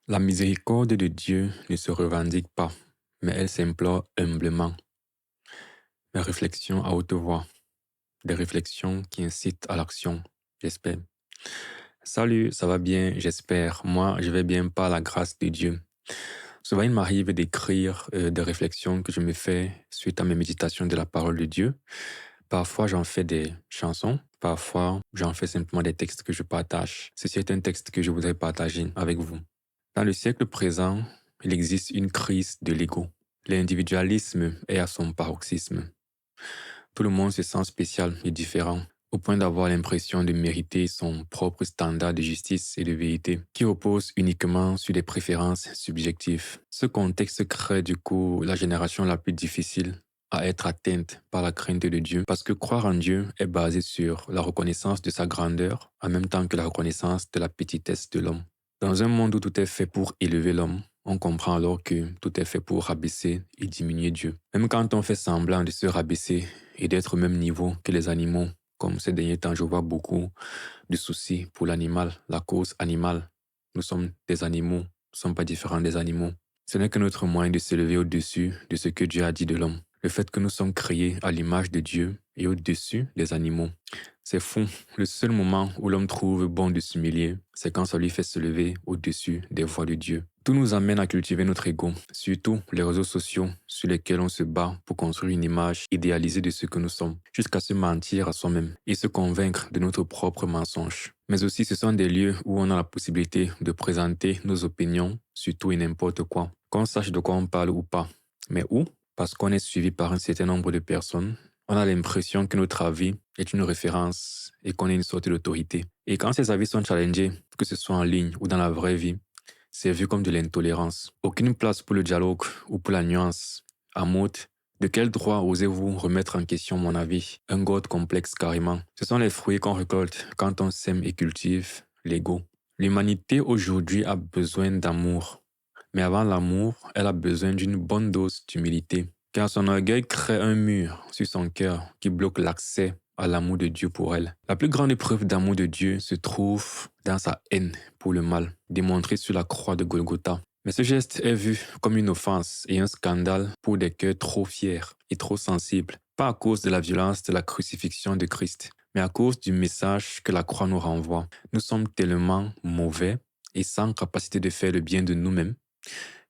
La miséricorde de Dieu ne se revendique pas, mais elle s'implore humblement. Mes réflexions à haute voix, des réflexions qui incitent à l'action, j'espère. Salut, ça va bien, j'espère. Moi, je vais bien par la grâce de Dieu. Souvent, il m'arrive d'écrire des réflexions que je me fais suite à mes méditations de la parole de Dieu. Parfois, j'en fais des chansons. Parfois, j'en fais simplement des textes que je partage. Ceci est un texte que je voudrais partager avec vous. Dans le siècle présent, il existe une crise de l'ego. L'individualisme est à son paroxysme. Tout le monde se sent spécial et différent, au point d'avoir l'impression de mériter son propre standard de justice et de vérité, qui repose uniquement sur des préférences subjectives. Ce contexte crée du coup la génération la plus difficile à être atteinte par la crainte de Dieu, parce que croire en Dieu est basé sur la reconnaissance de sa grandeur, en même temps que la reconnaissance de la petitesse de l'homme. Dans un monde où tout est fait pour élever l'homme, on comprend alors que tout est fait pour rabaisser et diminuer Dieu. Même quand on fait semblant de se rabaisser et d'être au même niveau que les animaux, comme ces derniers temps, je vois beaucoup de soucis pour l'animal, la cause animale. Nous sommes des animaux, nous ne sommes pas différents des animaux. Ce n'est que notre moyen de s'élever au-dessus de ce que Dieu a dit de l'homme. Le fait que nous sommes créés à l'image de Dieu et au-dessus des animaux. C'est fou. Le seul moment où l'homme trouve bon de s'humilier, c'est quand ça lui fait se lever au-dessus des voies de Dieu. Tout nous amène à cultiver notre ego, surtout les réseaux sociaux sur lesquels on se bat pour construire une image idéalisée de ce que nous sommes, jusqu'à se mentir à soi-même et se convaincre de notre propre mensonge. Mais aussi, ce sont des lieux où on a la possibilité de présenter nos opinions sur tout et n'importe quoi, qu'on sache de quoi on parle ou pas. Mais où? Parce qu'on est suivi par un certain nombre de personnes, on a l'impression que notre avis est une référence et qu'on est une sorte d'autorité. Et quand ces avis sont challengés, que ce soit en ligne ou dans la vraie vie, c'est vu comme de l'intolérance. Aucune place pour le dialogue ou pour la nuance. En mode, de quel droit osez-vous remettre en question mon avis? Un god complexe carrément. Ce sont les fruits qu'on récolte quand on sème et cultive l'ego. L'humanité aujourd'hui a besoin d'amour. Mais avant l'amour, elle a besoin d'une bonne dose d'humilité. Car son orgueil crée un mur sur son cœur qui bloque l'accès à l'amour de Dieu pour elle. La plus grande épreuve d'amour de Dieu se trouve dans sa haine pour le mal, démontrée sur la croix de Golgotha. Mais ce geste est vu comme une offense et un scandale pour des cœurs trop fiers et trop sensibles, pas à cause de la violence de la crucifixion de Christ, mais à cause du message que la croix nous renvoie. Nous sommes tellement mauvais et sans capacité de faire le bien de nous-mêmes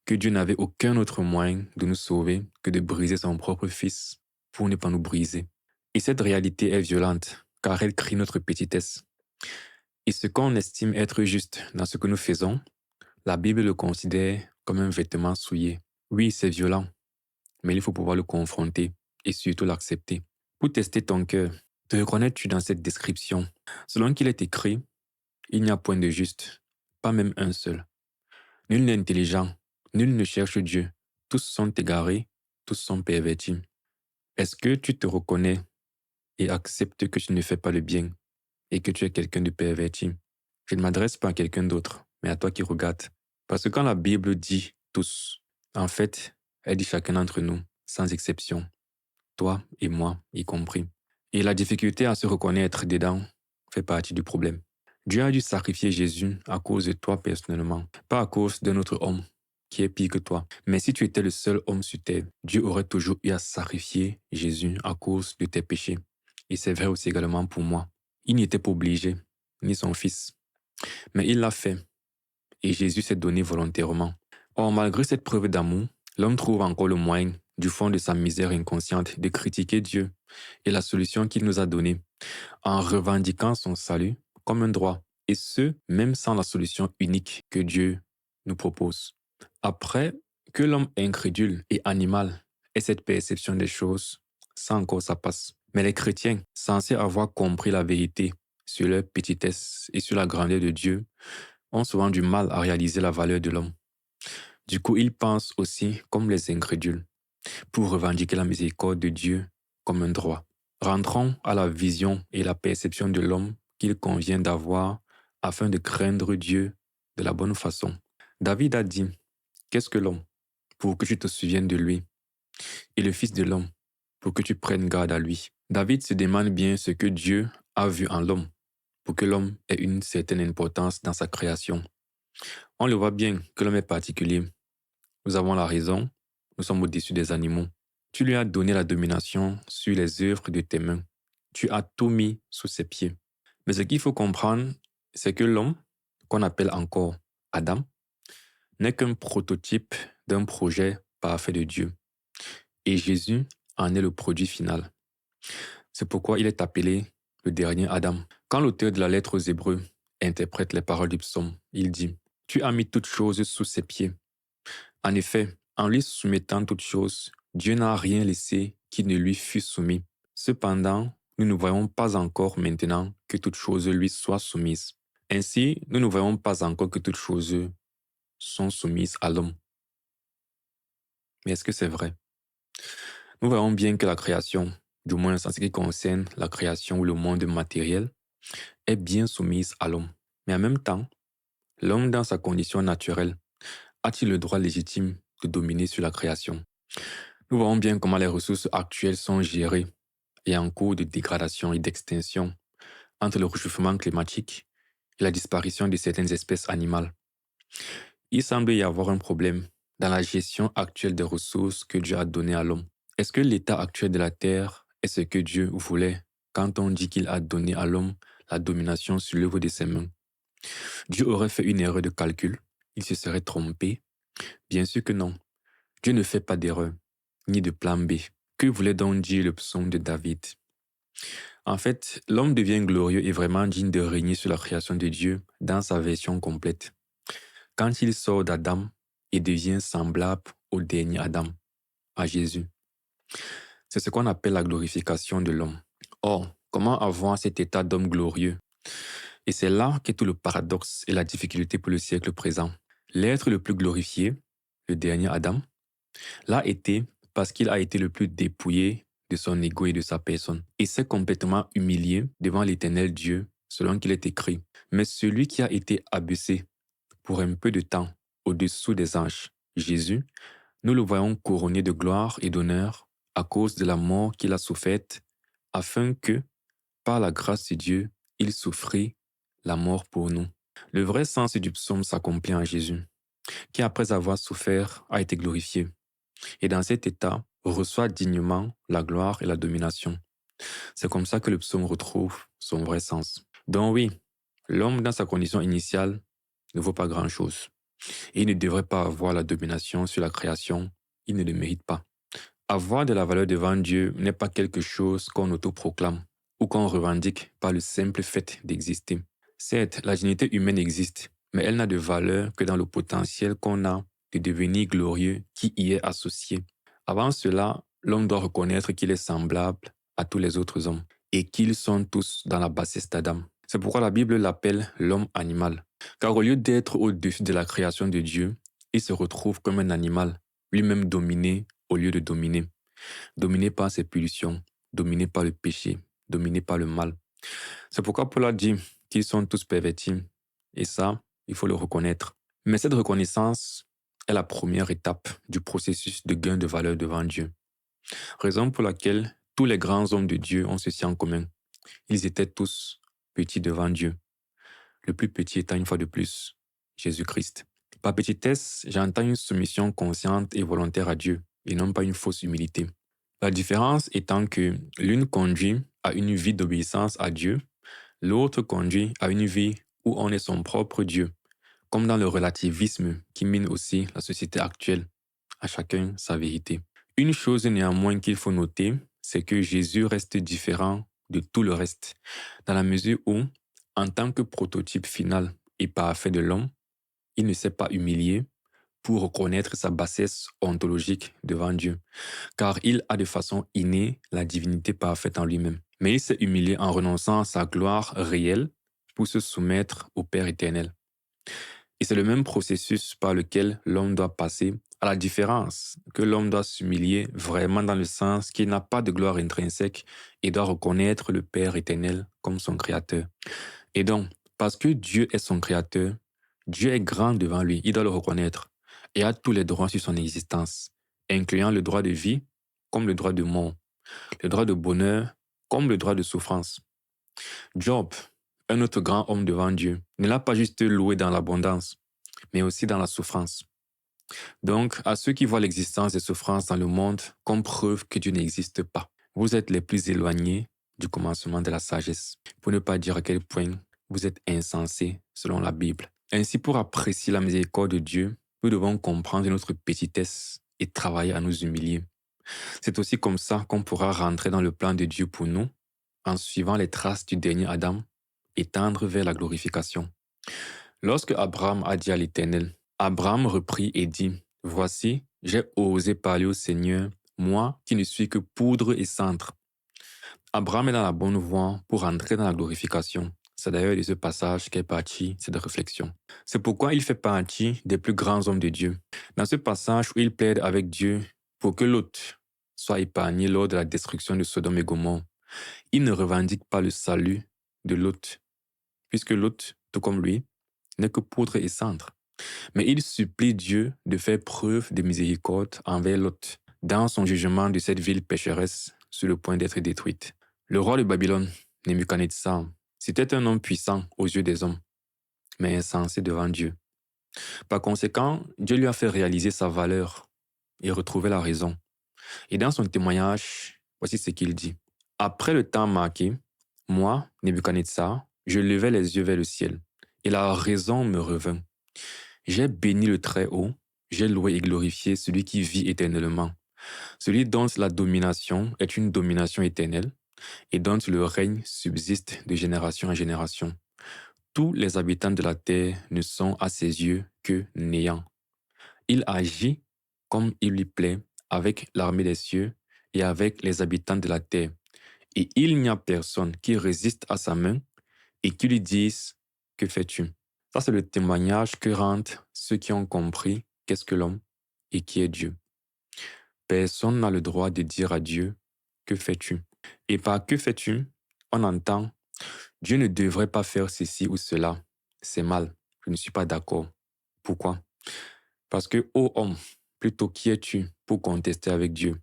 que Dieu n'avait aucun autre moyen de nous sauver que de briser son propre Fils pour ne pas nous briser. Et cette réalité est violente, car elle crie notre petitesse. Et ce qu'on estime être juste dans ce que nous faisons, la Bible le considère comme un vêtement souillé. Oui, c'est violent, mais il faut pouvoir le confronter et surtout l'accepter. Pour tester ton cœur, te reconnais-tu dans cette description? Selon qu'il est écrit, il n'y a point de juste, pas même un seul. Nul n'est intelligent, nul ne cherche Dieu. Tous sont égarés, tous sont pervertis. Est-ce que tu te reconnais et acceptes que tu ne fais pas le bien et que tu es quelqu'un de perverti? Je ne m'adresse pas à quelqu'un d'autre, mais à toi qui regardes. Parce que quand la Bible dit tous, en fait, elle dit chacun d'entre nous, sans exception. Toi et moi y compris. Et la difficulté à se reconnaître dedans fait partie du problème. Dieu a dû sacrifier Jésus à cause de toi personnellement, pas à cause d'un autre homme qui est pire que toi. Mais si tu étais le seul homme sur terre, Dieu aurait toujours eu à sacrifier Jésus à cause de tes péchés. Et c'est vrai aussi également pour moi. Il n'y était pas obligé, ni son fils. Mais il l'a fait, et Jésus s'est donné volontairement. Or, malgré cette preuve d'amour, l'homme trouve encore le moyen, du fond de sa misère inconsciente, de critiquer Dieu et la solution qu'il nous a donnée, en revendiquant son salut comme un droit, et ce, même sans la solution unique que Dieu nous propose. Après que l'homme incrédule et animal ait cette perception des choses, ça encore ça passe. Mais les chrétiens, censés avoir compris la vérité sur leur petitesse et sur la grandeur de Dieu, ont souvent du mal à réaliser la valeur de l'homme. Du coup, ils pensent aussi comme les incrédules, pour revendiquer la miséricorde de Dieu comme un droit. Rentrons à la vision et la perception de l'homme qu'il convient d'avoir afin de craindre Dieu de la bonne façon. David a dit, qu'est-ce que l'homme pour que tu te souviennes de lui, et le Fils de l'homme pour que tu prennes garde à lui. David se demande bien ce que Dieu a vu en l'homme pour que l'homme ait une certaine importance dans sa création. On le voit bien que l'homme est particulier. Nous avons la raison, nous sommes au-dessus des animaux. Tu lui as donné la domination sur les œuvres de tes mains. Tu as tout mis sous ses pieds. Mais ce qu'il faut comprendre, c'est que l'homme, qu'on appelle encore Adam, n'est qu'un prototype d'un projet parfait de Dieu. Et Jésus en est le produit final. C'est pourquoi il est appelé le dernier Adam. Quand l'auteur de la lettre aux Hébreux interprète les paroles du psaume, il dit « Tu as mis toutes choses sous ses pieds ». En effet, en lui soumettant toutes choses, Dieu n'a rien laissé qui ne lui fût soumis. Cependant, nous ne voyons pas encore maintenant que toutes choses lui soient soumises. Ainsi, nous ne voyons pas encore que toutes choses sont soumises à l'homme. Mais est-ce que c'est vrai? Nous voyons bien que la création, du moins en ce qui concerne la création ou le monde matériel, est bien soumise à l'homme. Mais en même temps, l'homme dans sa condition naturelle a-t-il le droit légitime de dominer sur la création? Nous voyons bien comment les ressources actuelles sont gérées et en cours de dégradation et d'extinction entre le réchauffement climatique et la disparition de certaines espèces animales. Il semble y avoir un problème dans la gestion actuelle des ressources que Dieu a données à l'homme. Est-ce que l'état actuel de la Terre est ce que Dieu voulait quand on dit qu'il a donné à l'homme la domination sur l'œuvre de ses mains? Dieu aurait fait une erreur de calcul? Il se serait trompé? Bien sûr que non. Dieu ne fait pas d'erreur, ni de plan B. Que voulait donc dire le psaume de David? En fait, l'homme devient glorieux et vraiment digne de régner sur la création de Dieu dans sa version complète. Quand il sort d'Adam et devient semblable au dernier Adam, à Jésus. C'est ce qu'on appelle la glorification de l'homme. Or, comment avoir cet état d'homme glorieux? Et c'est là qu'est tout le paradoxe et la difficulté pour le siècle présent. L'être le plus glorifié, le dernier Adam, l'a été parce qu'il a été le plus dépouillé de son ego et de sa personne, et s'est complètement humilié devant l'Éternel Dieu, selon qu'il est écrit. Mais celui qui a été abaissé pour un peu de temps au-dessous des anges, Jésus, nous le voyons couronné de gloire et d'honneur à cause de la mort qu'il a soufferte, afin que, par la grâce de Dieu, il souffrit la mort pour nous. Le vrai sens du psaume s'accomplit en Jésus, qui après avoir souffert a été glorifié, et dans cet état reçoit dignement la gloire et la domination. C'est comme ça que le psaume retrouve son vrai sens. Donc oui, l'homme dans sa condition initiale ne vaut pas grand-chose, et il ne devrait pas avoir la domination sur la création, il ne le mérite pas. Avoir de la valeur devant Dieu n'est pas quelque chose qu'on autoproclame ou qu'on revendique par le simple fait d'exister. Certes, la dignité humaine existe, mais elle n'a de valeur que dans le potentiel qu'on a de devenir glorieux qui y est associé. Avant cela, l'homme doit reconnaître qu'il est semblable à tous les autres hommes et qu'ils sont tous dans la bassesse d'Adam. C'est pourquoi la Bible l'appelle l'homme animal. Car au lieu d'être au-dessus de la création de Dieu, il se retrouve comme un animal, lui-même dominé au lieu de dominer. Dominé par ses pulsions, dominé par le péché, dominé par le mal. C'est pourquoi Paul a dit qu'ils sont tous pervertis. Et ça, il faut le reconnaître. Mais cette reconnaissance est la première étape du processus de gain de valeur devant Dieu. Raison pour laquelle tous les grands hommes de Dieu ont ceci en commun. Ils étaient tous petits devant Dieu. Le plus petit étant une fois de plus Jésus-Christ. Par petitesse, j'entends une soumission consciente et volontaire à Dieu, et non pas une fausse humilité. La différence étant que l'une conduit à une vie d'obéissance à Dieu, l'autre conduit à une vie où on est son propre Dieu, comme dans le relativisme qui mine aussi la société actuelle. À chacun sa vérité. Une chose néanmoins qu'il faut noter, c'est que Jésus reste différent de tout le reste, dans la mesure où, en tant que prototype final et parfait de l'homme, il ne s'est pas humilié pour reconnaître sa bassesse ontologique devant Dieu, car il a de façon innée la divinité parfaite en lui-même. Mais il s'est humilié en renonçant à sa gloire réelle pour se soumettre au Père éternel. Et c'est le même processus par lequel l'homme doit passer, à la différence que l'homme doit s'humilier vraiment dans le sens qu'il n'a pas de gloire intrinsèque et doit reconnaître le Père éternel comme son créateur. Et donc, parce que Dieu est son créateur, Dieu est grand devant lui, il doit le reconnaître et a tous les droits sur son existence, incluant le droit de vie comme le droit de mort, le droit de bonheur comme le droit de souffrance. Job, un autre grand homme devant Dieu, ne l'a pas juste loué dans l'abondance, mais aussi dans la souffrance. Donc, à ceux qui voient l'existence des souffrances dans le monde comme preuve que Dieu n'existe pas, vous êtes les plus éloignés du commencement de la sagesse, pour ne pas dire à quel point vous êtes insensés selon la Bible. Ainsi, pour apprécier la miséricorde de Dieu, nous devons comprendre notre petitesse et travailler à nous humilier. C'est aussi comme ça qu'on pourra rentrer dans le plan de Dieu pour nous, en suivant les traces du dernier Adam et tendre vers la glorification. Lorsque Abraham a dit à l'Éternel, Abraham reprit et dit, « Voici, j'ai osé parler au Seigneur, moi qui ne suis que poudre et cendre. » Abraham est dans la bonne voie pour entrer dans la glorification. C'est d'ailleurs de ce passage qu'est partie cette réflexion. C'est pourquoi il fait partie des plus grands hommes de Dieu. Dans ce passage où il plaide avec Dieu pour que Lot soit épargné lors de la destruction de Sodome et Gomorrhe, il ne revendique pas le salut de Lot, puisque Lot, tout comme lui, n'est que poudre et cendre. Mais il supplie Dieu de faire preuve de miséricorde envers Lot, dans son jugement de cette ville pécheresse sur le point d'être détruite. Le roi de Babylone, Nebuchadnezzar, c'était un homme puissant aux yeux des hommes, mais insensé devant Dieu. Par conséquent, Dieu lui a fait réaliser sa valeur et retrouver la raison. Et dans son témoignage, voici ce qu'il dit. « Après le temps marqué, moi, Nebuchadnezzar, je levai les yeux vers le ciel, et la raison me revint. J'ai béni le Très-Haut, j'ai loué et glorifié celui qui vit éternellement, celui dont la domination est une domination éternelle, et dont le règne subsiste de génération en génération. Tous les habitants de la terre ne sont à ses yeux que néants. Il agit comme il lui plaît avec l'armée des cieux et avec les habitants de la terre. Et il n'y a personne qui résiste à sa main et qui lui dise « Que fais-tu » Ça, c'est le témoignage que rendent ceux qui ont compris qu'est-ce que l'homme et qui est Dieu. Personne n'a le droit de dire à Dieu « Que fais-tu » Et par « Que fais-tu » on entend « Dieu ne devrait pas faire ceci ou cela. C'est mal. Je ne suis pas d'accord. » Pourquoi? Parce que, ô homme, plutôt qui es-tu pour contester avec Dieu?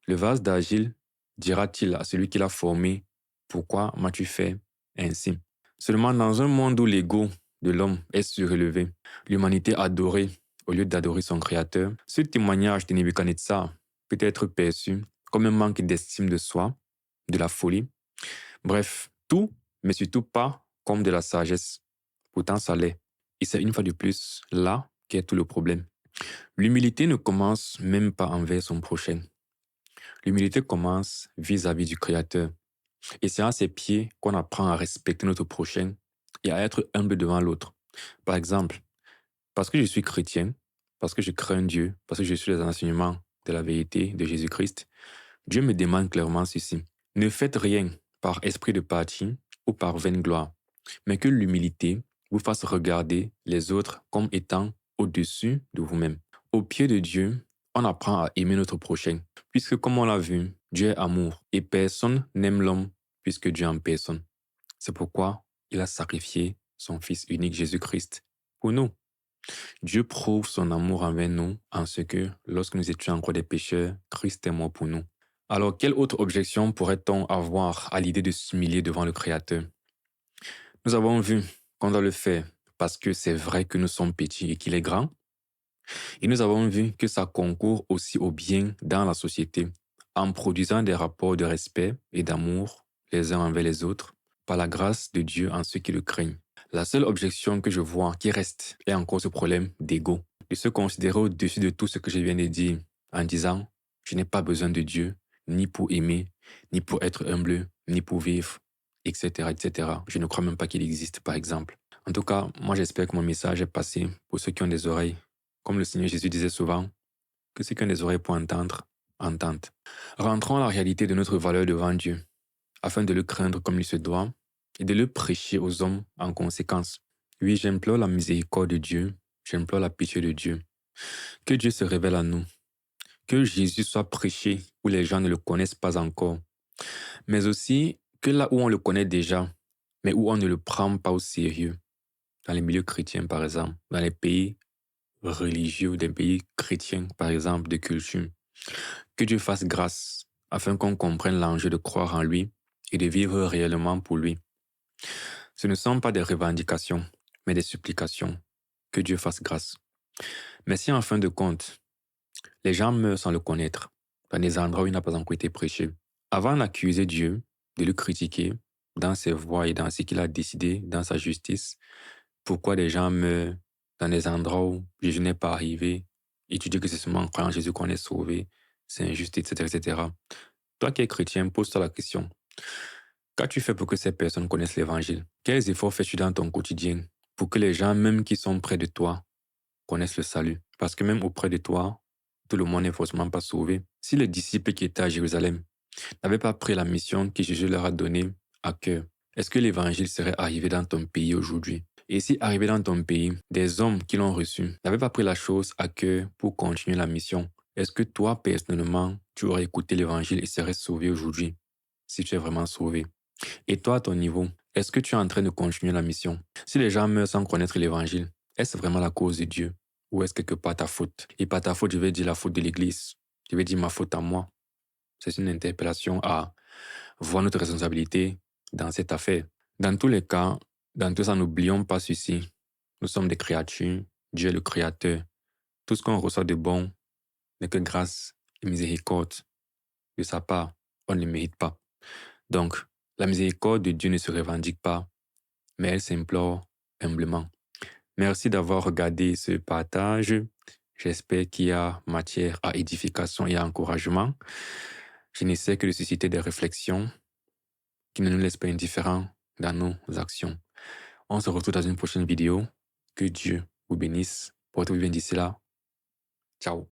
Le vase d'argile dira-t-il à celui qui l'a formé, « Pourquoi m'as-tu fait ainsi ?» Seulement dans un monde où l'ego de l'homme est surélevé, l'humanité adorée au lieu d'adorer son Créateur, ce témoignage de Nebuchadnezzar peut être perçu comme un manque d'estime de soi, de la folie, bref, tout, mais surtout pas comme de la sagesse. Pourtant, ça l'est. Et c'est une fois de plus là qu'est tout le problème. L'humilité ne commence même pas envers son prochain. L'humilité commence vis-à-vis du Créateur. Et c'est à ses pieds qu'on apprend à respecter notre prochain et à être humble devant l'autre. Par exemple, parce que je suis chrétien, parce que je crains Dieu, parce que je suis les enseignements de la vérité de Jésus-Christ, Dieu me demande clairement ceci. Ne faites rien par esprit de parti ou par vaine gloire, mais que l'humilité vous fasse regarder les autres comme étant au-dessus de vous-même. Au pied de Dieu, on apprend à aimer notre prochain, puisque comme on l'a vu, Dieu est amour, et personne n'aime l'homme puisque Dieu en personne. C'est pourquoi il a sacrifié son Fils unique Jésus-Christ pour nous. Dieu prouve son amour envers nous en ce que, lorsque nous étions encore des pécheurs, Christ est mort pour nous. Alors, quelle autre objection pourrait-on avoir à l'idée de s'humilier devant le Créateur? Nous avons vu qu'on doit le faire parce que c'est vrai que nous sommes petits et qu'il est grand. Et nous avons vu que ça concourt aussi au bien dans la société, en produisant des rapports de respect et d'amour les uns envers les autres, par la grâce de Dieu en ceux qui le craignent. La seule objection que je vois qui reste est encore ce problème d'ego, de se considérer au-dessus de tout ce que je viens de dire, en disant « je n'ai pas besoin de Dieu, ni pour aimer, ni pour être humble, ni pour vivre, etc. etc. Je ne crois même pas qu'il existe, par exemple. » En tout cas, moi j'espère que mon message est passé pour ceux qui ont des oreilles. Comme le Seigneur Jésus disait souvent, que ceux qui ont des oreilles pour entendre, entendent. Rentrons à la réalité de notre valeur devant Dieu, afin de le craindre comme il se doit, et de le prêcher aux hommes en conséquence. Oui, j'implore la miséricorde de Dieu, j'implore la pitié de Dieu. Que Dieu se révèle à nous. Que Jésus soit prêché où les gens ne le connaissent pas encore. Mais aussi que là où on le connaît déjà, mais où on ne le prend pas au sérieux. Dans les milieux chrétiens, par exemple, dans les pays religieux, des pays chrétiens, par exemple, de culture. Que Dieu fasse grâce afin qu'on comprenne l'enjeu de croire en lui et de vivre réellement pour lui. Ce ne sont pas des revendications, mais des supplications. Que Dieu fasse grâce. Mais si en fin de compte, les gens meurent sans le connaître, dans des endroits où il n'a pas encore été prêché, avant d'accuser Dieu, de le critiquer dans ses voies et dans ce qu'il a décidé, dans sa justice, pourquoi des gens meurent dans des endroits où Jésus n'est pas arrivé, et tu dis que c'est seulement en croyant en Jésus qu'on est sauvé, c'est injuste, etc., etc. Toi qui es chrétien, pose-toi la question. Qu'as-tu fait pour que ces personnes connaissent l'Évangile? Quels efforts fais-tu dans ton quotidien pour que les gens, même qui sont près de toi, connaissent le salut? Parce que même auprès de toi, tout le monde n'est forcément pas sauvé. Si les disciples qui étaient à Jérusalem n'avaient pas pris la mission que Jésus leur a donnée à cœur, est-ce que l'Évangile serait arrivé dans ton pays aujourd'hui? Et si arrivé dans ton pays, des hommes qui l'ont reçu n'avaient pas pris la chose à cœur pour continuer la mission, est-ce que toi, personnellement, tu aurais écouté l'Évangile et serais sauvé aujourd'hui, si tu es vraiment sauvé? Et toi, à ton niveau, est-ce que tu es en train de continuer la mission? Si les gens meurent sans connaître l'Évangile, est-ce vraiment la cause de Dieu? Ou est-ce quelque part ta faute? Et par ta faute, je vais dire la faute de l'Église. Je vais dire ma faute à moi. C'est une interpellation à voir notre responsabilité dans cette affaire. Dans tous les cas, dans tout ça, n'oublions pas ceci. Nous sommes des créatures. Dieu est le Créateur. Tout ce qu'on reçoit de bon n'est que grâce et miséricorde de sa part. On ne le mérite pas. Donc, la miséricorde de Dieu ne se revendique pas, mais elle s'implore humblement. Merci d'avoir regardé ce partage. J'espère qu'il y a matière à édification et à encouragement. Je n'essaie que de susciter des réflexions qui ne nous laissent pas indifférents dans nos actions. On se retrouve dans une prochaine vidéo. Que Dieu vous bénisse. Portez-vous bien d'ici là. Ciao.